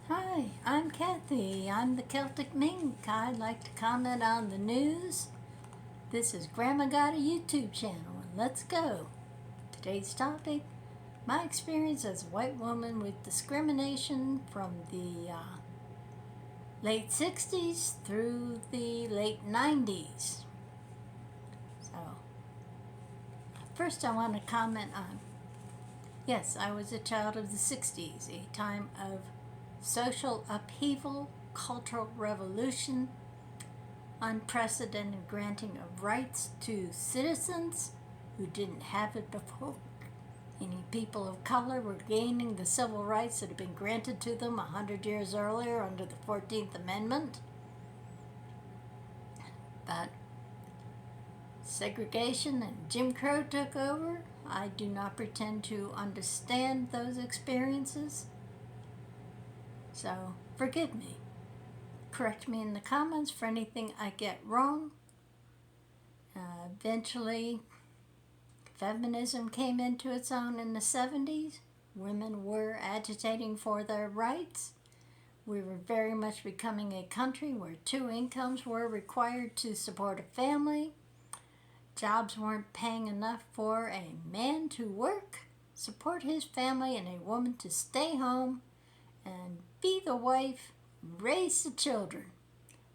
Hi, I'm Kathy. I'm the Celtic Mink. I'd like to comment on the news. This is Grandma Got a YouTube channel, and let's go. Today's topic, my experience as a white woman with discrimination from the late 60s through the late 90s. So, first I want to comment on, yes, I was a child of the 60s, a time of social upheaval, cultural revolution, unprecedented granting of rights to citizens who didn't have it before. Any people of color were gaining the civil rights that had been granted to them 100 years earlier under the 14th Amendment. But segregation and Jim Crow took over. I do not pretend to understand those experiences, so forgive me. Correct me in the comments for anything I get wrong. Eventually, feminism came into its own in the 70s. Women were agitating for their rights. We were very much becoming a country where 2 incomes were required to support a family. Jobs weren't paying enough for a man to work, support his family, and a woman to stay home and be the wife, raise the children.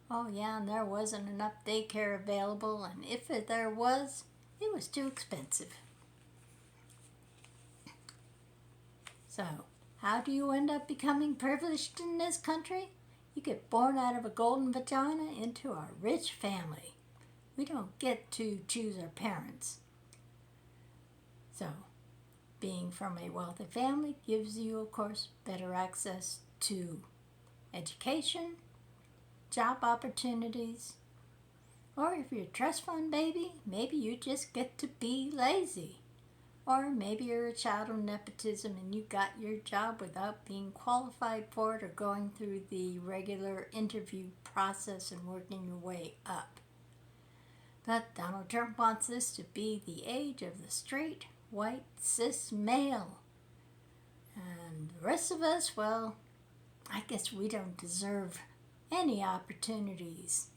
Oh yeah, and there wasn't enough daycare available, and if there was, it was too expensive. So, how do you end up becoming privileged in this country? You get born out of a golden vagina into a rich family. We don't get to choose our parents. So, being from a wealthy family gives you, of course, better access to education, job opportunities, or if you're a trust fund baby, maybe you just get to be lazy. Or maybe you're a child of nepotism and you got your job without being qualified for it or going through the regular interview process and working your way up. But Donald Trump wants this to be the age of the straight, white, cis male. And the rest of us, well, I guess we don't deserve any opportunities.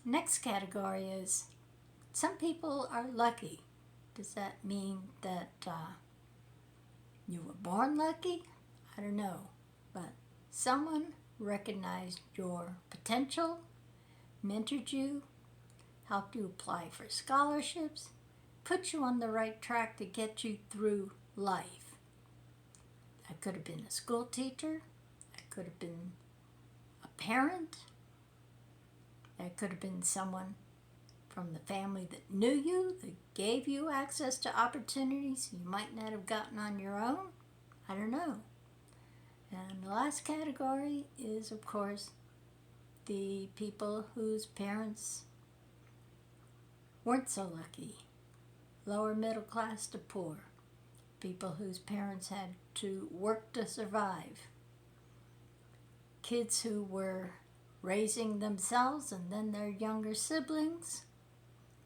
Next category is, some people are lucky. Does that mean that you were born lucky? I don't know. But someone recognized your potential, mentored you, helped you apply for scholarships, put you on the right track to get you through life. That could have been a school teacher. That could have been a parent. That could have been someone from the family that knew you, that gave you access to opportunities you might not have gotten on your own. I don't know. And the last category is, of course, the people whose parents weren't so lucky. Lower middle class to poor. People whose parents had to work to survive. Kids who were raising themselves and then their younger siblings.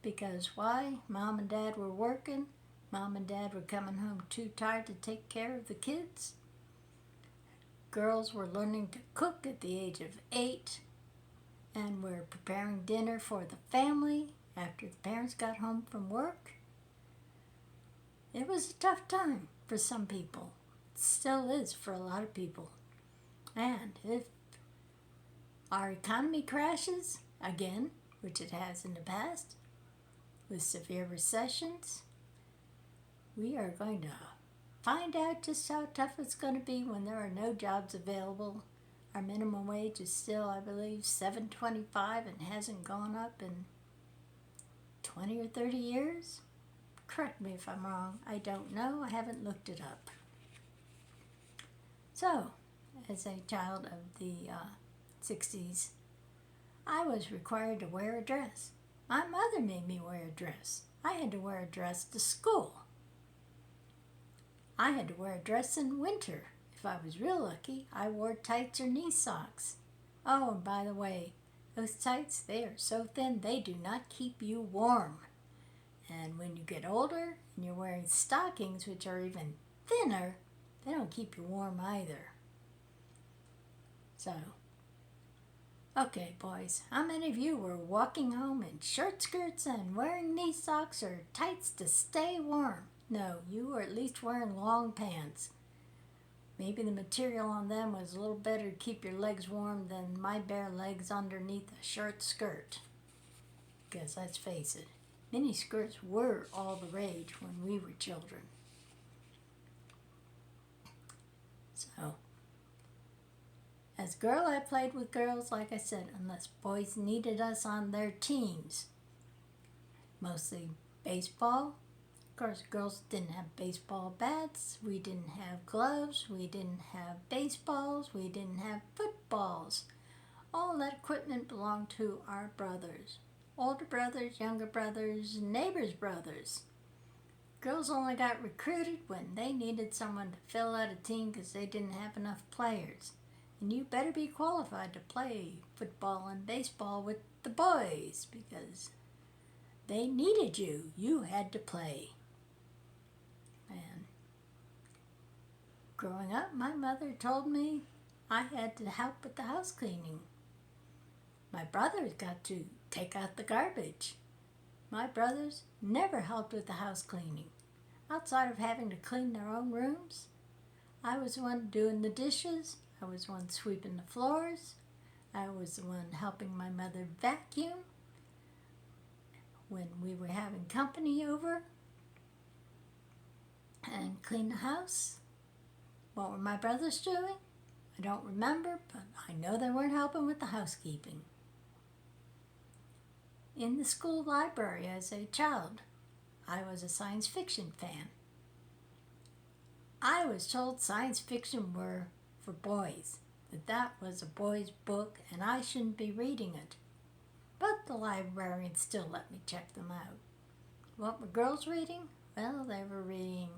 Because why? Mom and Dad were working. Mom and Dad were coming home too tired to take care of the kids. Girls were learning to cook at the age of 8 and were preparing dinner for the family after the parents got home from work. It was a tough time for some people. It still is for a lot of people. And if our economy crashes again, which it has in the past, with severe recessions, we are going to find out just how tough it's going to be when there are no jobs available. Our minimum wage is still, I believe, $7.25 and hasn't gone up in 20 or 30 years. Correct me if I'm wrong. I don't know. I haven't looked it up. So, as a child of the 60s, I was required to wear a dress. My mother made me wear a dress. I had to wear a dress to school. I had to wear a dress in winter. If I was real lucky, I wore tights or knee socks. Oh, and by the way, those tights, they are so thin they do not keep you warm. And when you get older and you're wearing stockings, which are even thinner, They don't keep you warm either. So, okay, boys, how many of you were walking home in shirt skirts and wearing knee socks or tights to stay warm? No, you were at least wearing long pants. Maybe the material on them was a little better to keep your legs warm than my bare legs underneath a short skirt. Because let's face it, mini skirts were all the rage when we were children. So, as a girl, I played with girls, like I said, unless boys needed us on their teams. Mostly baseball. Of course, girls didn't have baseball bats. We didn't have gloves. We didn't have baseballs. We didn't have footballs. All that equipment belonged to our brothers. Older brothers, younger brothers, neighbors' brothers. Girls only got recruited when they needed someone to fill out a team because they didn't have enough players. And you better be qualified to play football and baseball with the boys because they needed you. You had to play. And growing up, my mother told me I had to help with the house cleaning. My brothers got to take out the garbage. My brothers never helped with the house cleaning. Outside of having to clean their own rooms, I was the one doing the dishes. I was the one sweeping the floors. I was the one helping my mother vacuum when we were having company over and clean the house. What were my brothers doing? I don't remember, but I know they weren't helping with the housekeeping. In the school library as a child, I was a science fiction fan. I was told science fiction were for boys, that was a boy's book and I shouldn't be reading it. But the librarian still let me check them out. What were girls reading? Well, they were reading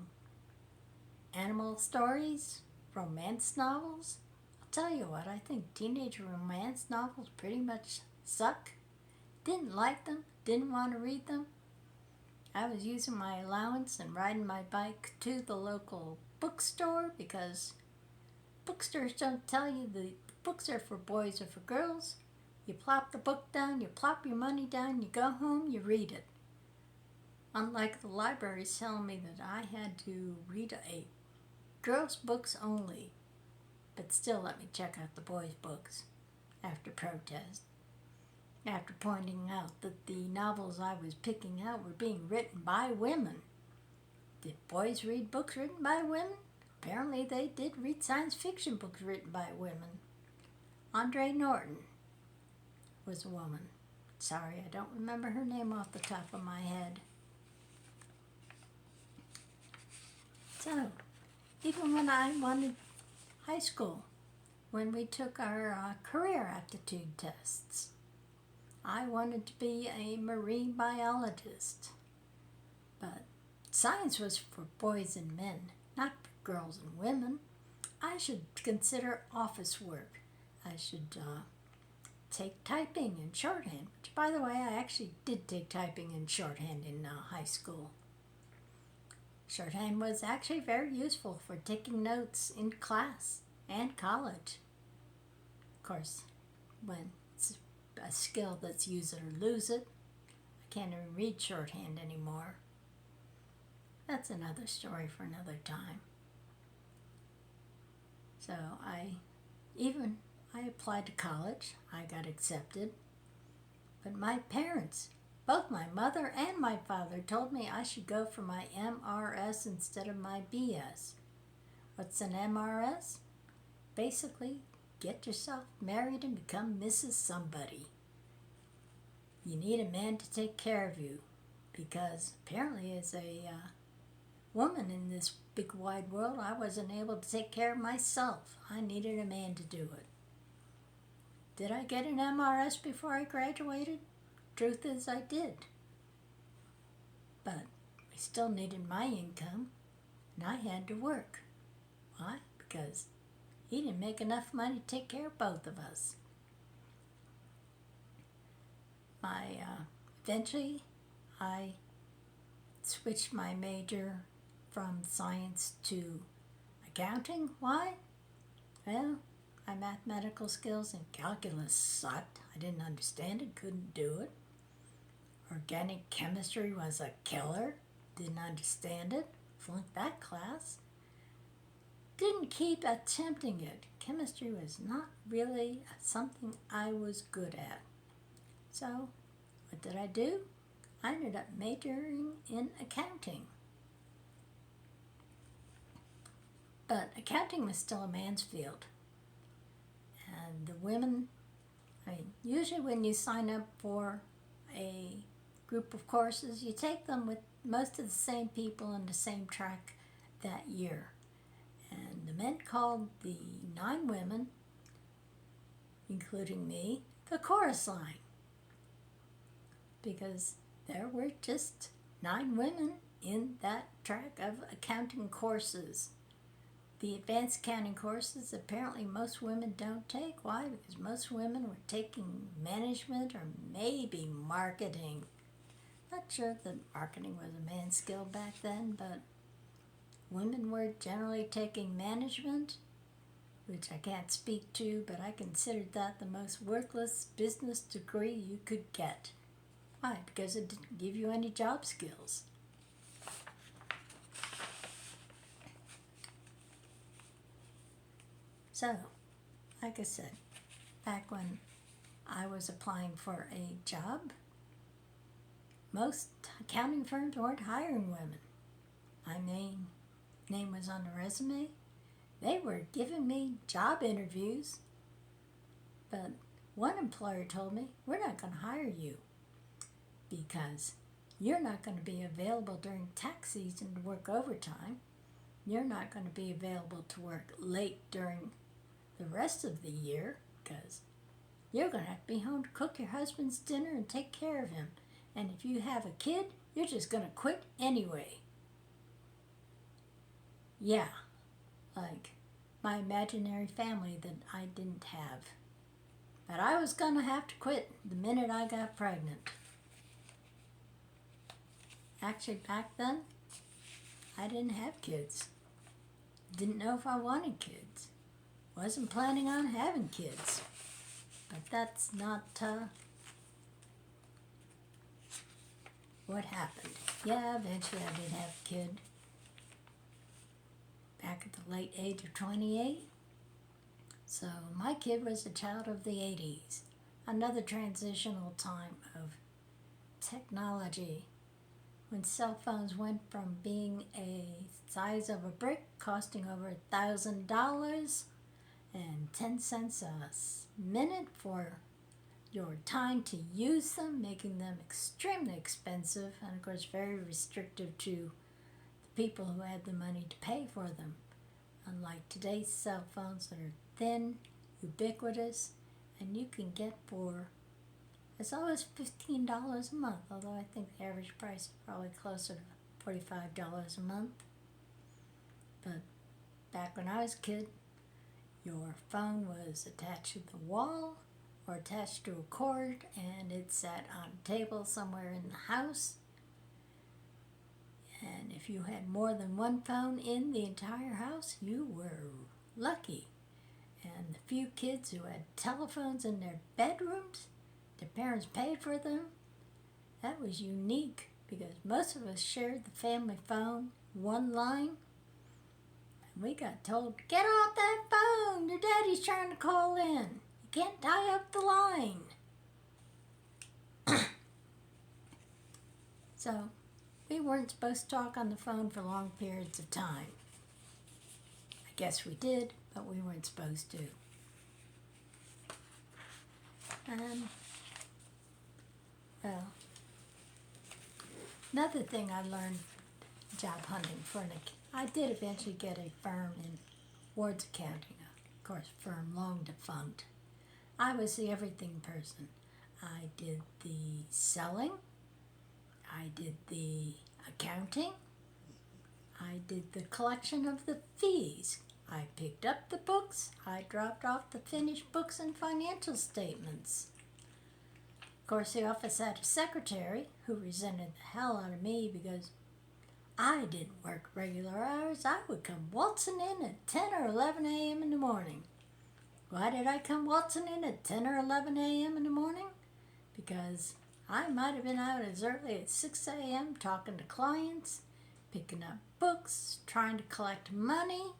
animal stories, romance novels. I'll tell you what, I think teenage romance novels pretty much suck. Didn't like them, didn't want to read them. I was using my allowance and riding my bike to the local bookstore because bookstores don't tell you the books are for boys or for girls. You plop the book down, you plop your money down, you go home, you read it. Unlike the libraries telling me that I had to read a girls' books only, but still let me check out the boys' books after protest. After pointing out that the novels I was picking out were being written by women. Did boys read books written by women? Apparently they did read science fiction books written by women. Andre Norton was a woman. Sorry, I don't remember her name off the top of my head. So, even when I wanted high school, when we took our career aptitude tests, I wanted to be a marine biologist. But science was for boys and men, not for girls and women. I should consider office work. I should take typing and shorthand, which, by the way, I actually did take typing and shorthand in high school. Shorthand was actually very useful for taking notes in class and college. Of course, when it's a skill that's use it or lose it, I can't even read shorthand anymore. That's another story for another time. So I applied to college. I got accepted. But my parents, both my mother and my father, told me I should go for my MRS instead of my BS. What's an MRS? Basically, get yourself married and become Mrs. Somebody. You need a man to take care of you because apparently as a woman in this big wide world, I wasn't able to take care of myself. I needed a man to do it. Did I get an MRS before I graduated? Truth is, I did. But I still needed my income, and I had to work. Why? Because he didn't make enough money to take care of both of us. Eventually, I switched my major from science to, I accounting. Why? Well, my mathematical skills in calculus sucked. I didn't understand it, couldn't do it. Organic chemistry was a killer. Didn't understand it. Flunked that class. Didn't keep attempting it. Chemistry was not really something I was good at. So, what did I do? I ended up majoring in accounting. But accounting was still a man's field. And the women, usually when you sign up for a group of courses, you take them with most of the same people on the same track that year. And the men called the 9 women, including me, the chorus line. Because there were just 9 women in that track of accounting courses. The advanced accounting courses, apparently most women don't take. Why? Because most women were taking management or maybe marketing. Not sure that marketing was a man's skill back then, but women were generally taking management, which I can't speak to, but I considered that the most worthless business degree you could get. Why? Because it didn't give you any job skills. So, like I said, back when I was applying for a job, most accounting firms weren't hiring women. My name was on the resume. They were giving me job interviews, but one employer told me, we're not going to hire you because you're not going to be available during tax season to work overtime. You're not going to be available to work late during the rest of the year because you're going to have to be home to cook your husband's dinner and take care of him. And if you have a kid, you're just going to quit anyway. Yeah, like my imaginary family that I didn't have. But I was going to have to quit the minute I got pregnant. Actually, back then, I didn't have kids. Didn't know if I wanted kids. Wasn't planning on having kids. But that's not what happened. Yeah, eventually I did have a kid. Back at the late age of 28. So my kid was a child of the 80s. Another transitional time of technology when cell phones went from being a size of a brick costing over $1,000 and 10 cents a minute for your time to use them, making them extremely expensive and of course very restrictive to the people who had the money to pay for them. Unlike today's cell phones that are thin, ubiquitous, and you can get for as low as $15 a month, although I think the average price is probably closer to $45 a month. But back when I was a kid, your phone was attached to the wall or attached to a cord, and it sat on a table somewhere in the house. And if you had more than one phone in the entire house, you were lucky. And the few kids who had telephones in their bedrooms, their parents paid for them, that was unique because most of us shared the family phone, one line. And we got told, get off that phone, your daddy's trying to call in. You can't tie up the line. So, we weren't supposed to talk on the phone for long periods of time. I guess we did, but we weren't supposed to. And, well, another thing I learned job hunting for I did eventually get a firm in Ward's Accounting, of course, firm long defunct. I was the everything person. I did the selling, I did the accounting, I did the collection of the fees. I picked up the books, I dropped off the finished books and financial statements. Of course, the office had a secretary who resented the hell out of me because I didn't work regular hours. I would come waltzing in at 10 or 11 a.m. in the morning. Why did I come waltzing in at 10 or 11 a.m. in the morning? Because I might have been out as early as 6 a.m. talking to clients, picking up books, trying to collect money.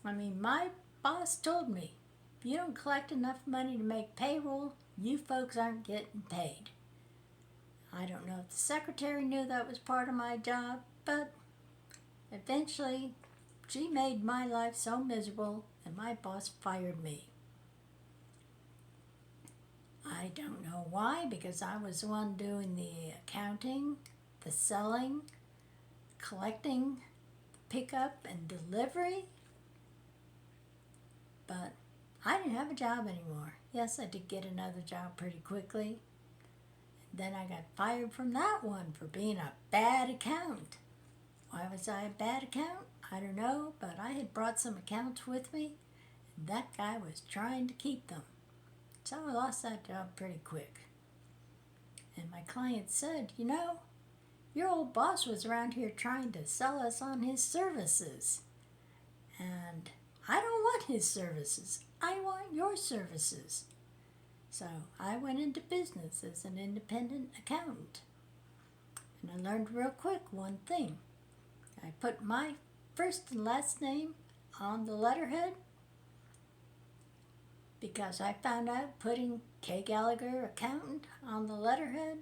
I mean, my boss told me, if you don't collect enough money to make payroll, you folks aren't getting paid. I don't know if the secretary knew that was part of my job, but eventually she made my life so miserable and my boss fired me. I don't know why, because I was the one doing the accounting, the selling, collecting, pickup, and delivery. But I didn't have a job anymore. Yes, I did get another job pretty quickly. Then I got fired from that one for being a bad accountant. Why was I a bad accountant? I don't know, but I had brought some accounts with me, and that guy was trying to keep them. So I lost that job pretty quick. And my client said, you know, your old boss was around here trying to sell us on his services. And I don't want his services. I want your services. So I went into business as an independent accountant. And I learned real quick one thing. I put my first and last name on the letterhead because I found out putting K. Gallagher Accountant on the letterhead,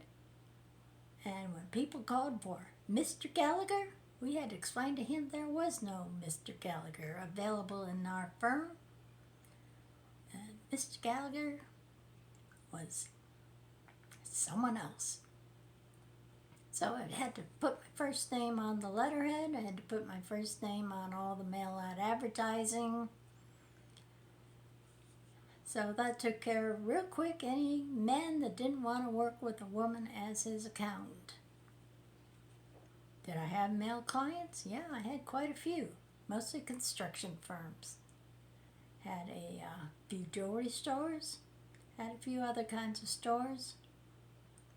and when people called for Mr. Gallagher, we had to explain to him there was no Mr. Gallagher available in our firm. And Mr. Gallagher was someone else. So I had to put my first name on the letterhead. I had to put my first name on all the mail-out advertising. So that took care of real quick any man that didn't want to work with a woman as his accountant. Did I have male clients? Yeah, I had quite a few, mostly construction firms. Had a few jewelry stores, had a few other kinds of stores,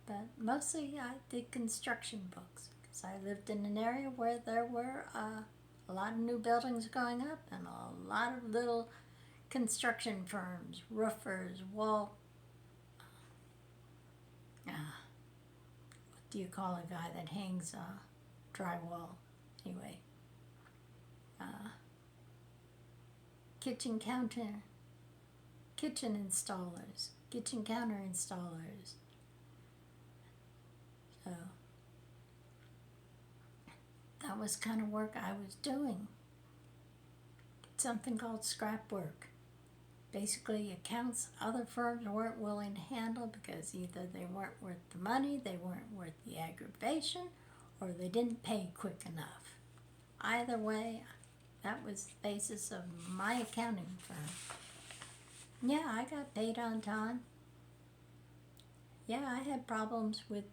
but mostly I did construction books because I lived in an area where there were a lot of new buildings going up and a lot of little construction firms, roofers, what do you call a guy that hangs drywall? Anyway, kitchen installers, kitchen counter installers. So that was kind of work I was doing. Something called scrap work. Basically accounts other firms weren't willing to handle because either they weren't worth the money, they weren't worth the aggravation, or they didn't pay quick enough. Either way, that was the basis of my accounting firm. Yeah, I got paid on time. Yeah, I had problems with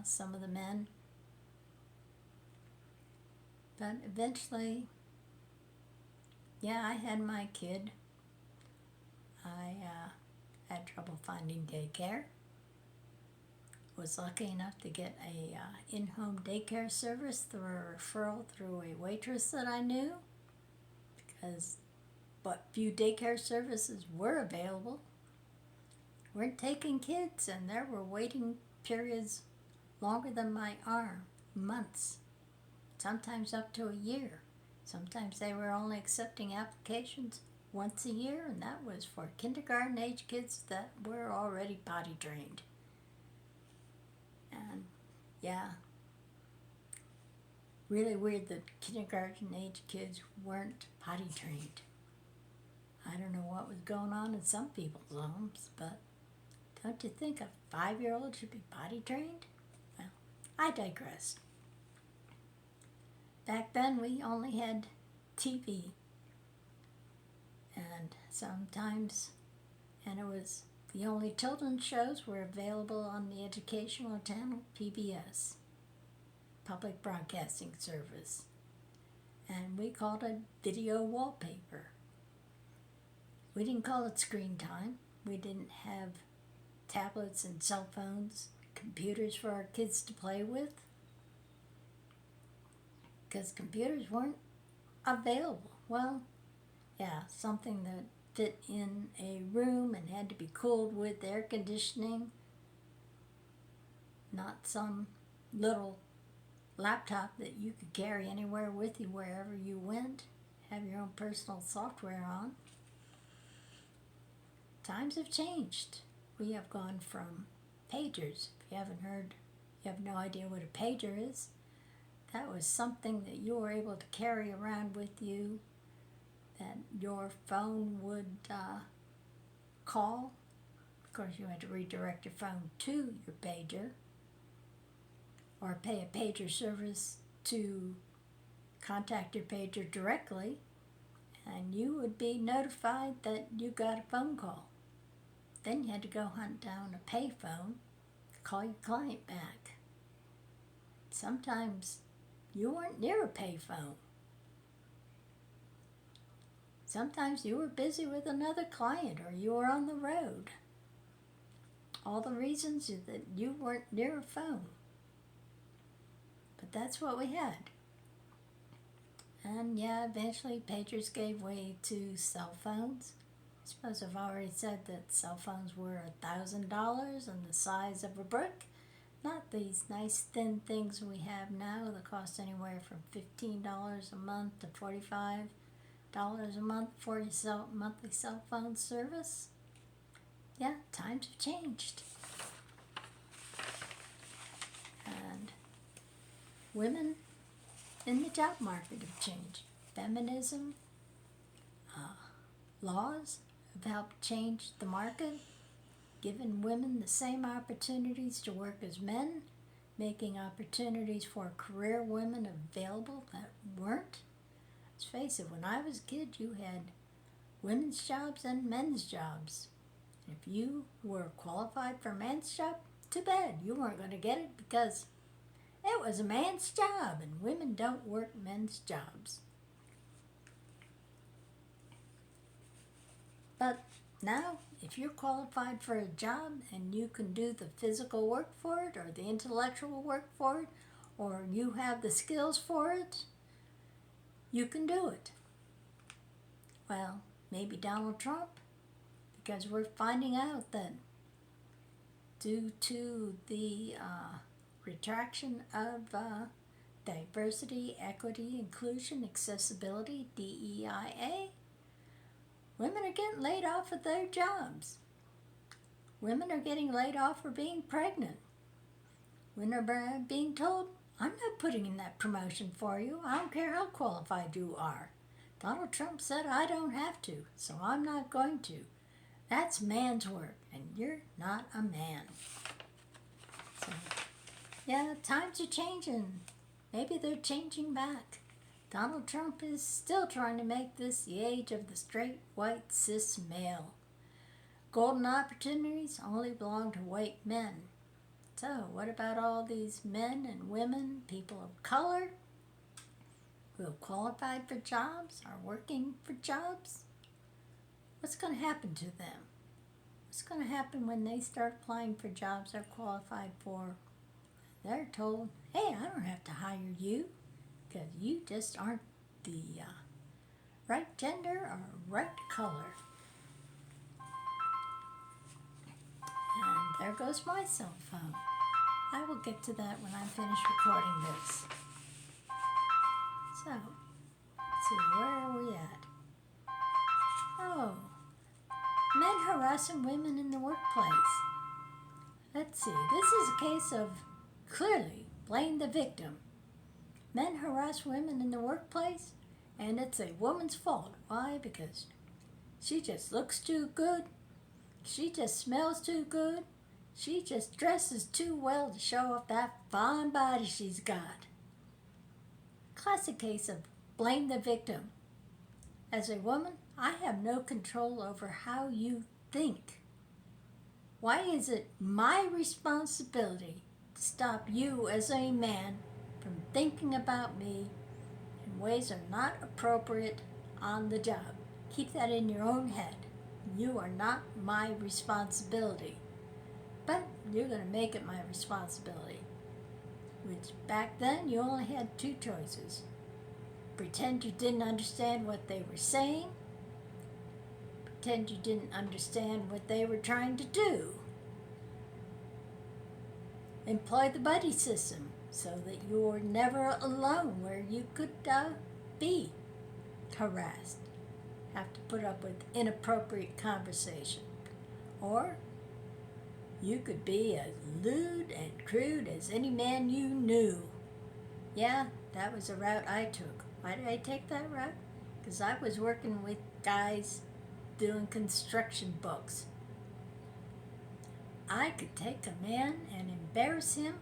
some of the men. But eventually, yeah, I had my kid. I had trouble finding daycare. Was lucky enough to get a in-home daycare service through a referral through a waitress that I knew, because what few daycare services were available weren't taking kids, and there were waiting periods longer than my arm, months, sometimes up to a year. Sometimes they were only accepting applications once a year, and that was for kindergarten age kids that were already potty trained. And yeah, really weird that kindergarten age kids weren't potty trained. I don't know what was going on in some people's homes, but don't you think a 5-year-old should be potty trained? Well, I digress. Back then we only had TV. And sometimes, and it was the only children's shows were available on the educational channel PBS, Public Broadcasting Service. And we called it video wallpaper. We didn't call it screen time. We didn't have tablets and cell phones, computers for our kids to play with. because computers weren't available. Well, yeah, something that fit in a room and had to be cooled with air conditioning, not some little laptop that you could carry anywhere with you wherever you went, have your own personal software on. Times have changed. We have gone from pagers. If you haven't heard, you have no idea what a pager is. That was something that you were able to carry around with you, that your phone would call. Of course, you had to redirect your phone to your pager, or pay a pager service to contact your pager directly, and you would be notified that you got a phone call. Then you had to go hunt down a payphone, call your client back. Sometimes you weren't near a payphone. Sometimes you were busy with another client or you were on the road. All the reasons that you weren't near a phone. But that's what we had. And yeah, eventually pagers gave way to cell phones. I suppose I've already said that cell phones were $1,000 and the size of a brick. Not these nice thin things we have now that cost anywhere from $15 a month to $45 a month for your monthly cell phone service. Yeah, times have changed. And women in the job market have changed. Feminism, laws have helped change the market, giving women the same opportunities to work as men, making opportunities for career women available that weren't. Let's face it, when I was a kid, you had women's jobs and men's jobs. If you were qualified for a man's job, too bad. You weren't going to get it because it was a man's job, and women don't work men's jobs. But now, if you're qualified for a job and you can do the physical work for it or the intellectual work for it, or you have the skills for it, you can do it. Well, maybe Donald Trump, because we're finding out that due to the retraction of diversity, equity, inclusion, accessibility, DEIA, women are getting laid off of their jobs. Women are getting laid off for being pregnant. Women are being told, I'm not putting in that promotion for you. I don't care how qualified you are. Donald Trump said I don't have to, so I'm not going to. That's man's work, and you're not a man. So, yeah, times are changing. Maybe they're changing back. Donald Trump is still trying to make this the age of the straight, white, cis male. Golden opportunities only belong to white men. So, what about all these men and women, people of color, who have qualified for jobs, are working for jobs? What's going to happen to them? What's going to happen when they start applying for jobs they're qualified for? They're told, hey, I don't have to hire you because you just aren't the right gender or right color. And there goes my cell phone. I will get to that when I'm finished recording this. So, let's see, where are we at? Oh, men harassing women in the workplace. Let's see, this is a case of clearly blame the victim. Men harass women in the workplace, and it's a woman's fault. Why? Because she just looks too good. She just smells too good. She just dresses too well to show off that fine body she's got. Classic case of blame the victim. As a woman, I have no control over how you think. Why is it my responsibility to stop you as a man from thinking about me in ways that are not appropriate on the job? Keep that in your own head. You are not my responsibility. But you're going to make it my responsibility. Which back then you only had two choices. pretend you didn't understand what they were saying. Pretend you didn't understand what they were trying to do. Employ the buddy system so that you're never alone where you could be harassed, have to put up with inappropriate conversation. Or you could be as lewd and crude as any man you knew. Yeah, that was a route I took. Why did I take that route? Because I was working with guys doing construction books. I could take a man and embarrass him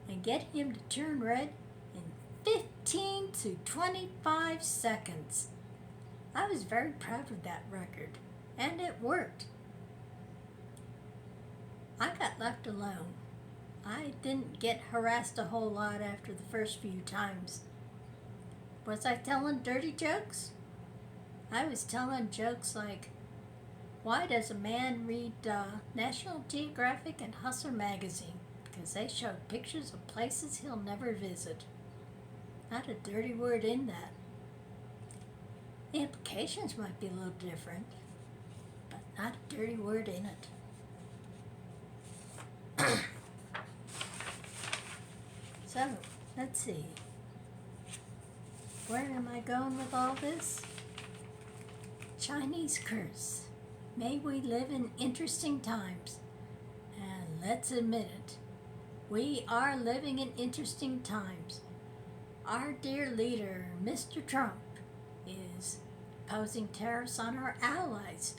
and get him to turn red in 15 to 25 seconds. I was very proud of that record, and it worked. I got left alone. I didn't get harassed a whole lot after the first few times. Was I telling dirty jokes? I was telling jokes like, why does a man read National Geographic and Hustler magazine? Because they showed pictures of places he'll never visit. Not a dirty word in that. The implications might be a little different, but not a dirty word in it. So, let's see. Where am I going with all this? Chinese curse. May we live in interesting times. And let's admit it. We are living in interesting times. Our dear leader, Mr. Trump, is posing tariffs on our allies,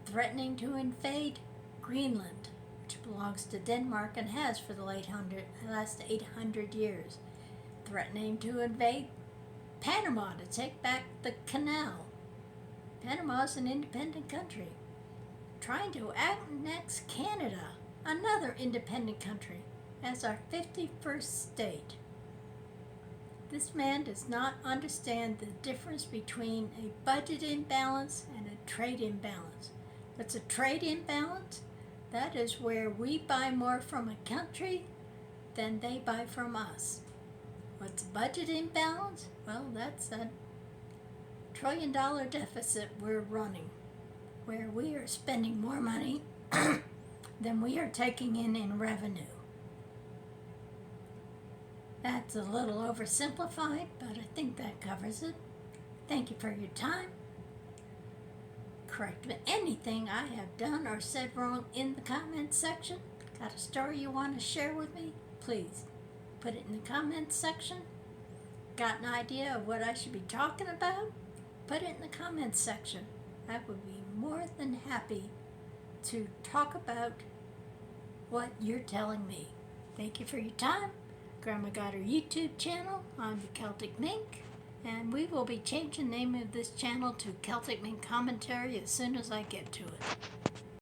threatening to invade Greenland, which belongs to Denmark and has for the last 800 years, threatening to invade Panama to take back the canal. Panama is an independent country. Trying to annex Canada, another independent country, as our 51st state. This man does not understand the difference between a budget imbalance and a trade imbalance. What's a trade imbalance? That is where we buy more from a country than they buy from us. What's a budget imbalance? Well, that's a $1 trillion deficit we're running, where we are spending more money than we are taking in revenue. That's a little oversimplified, but I think that covers it. Thank you for your time. Correct anything I have done or said wrong in the comments section. Got a story you want to share with me? Please put it in the comments section. Got an idea of what I should be talking about? Put it in the comments section. I would be more than happy to talk about what you're telling me. Thank you for your time. Grandma got her YouTube channel. I'm the Celtic Mink, and we will be changing the name of this channel to Celtic Mink Commentary as soon as I get to it.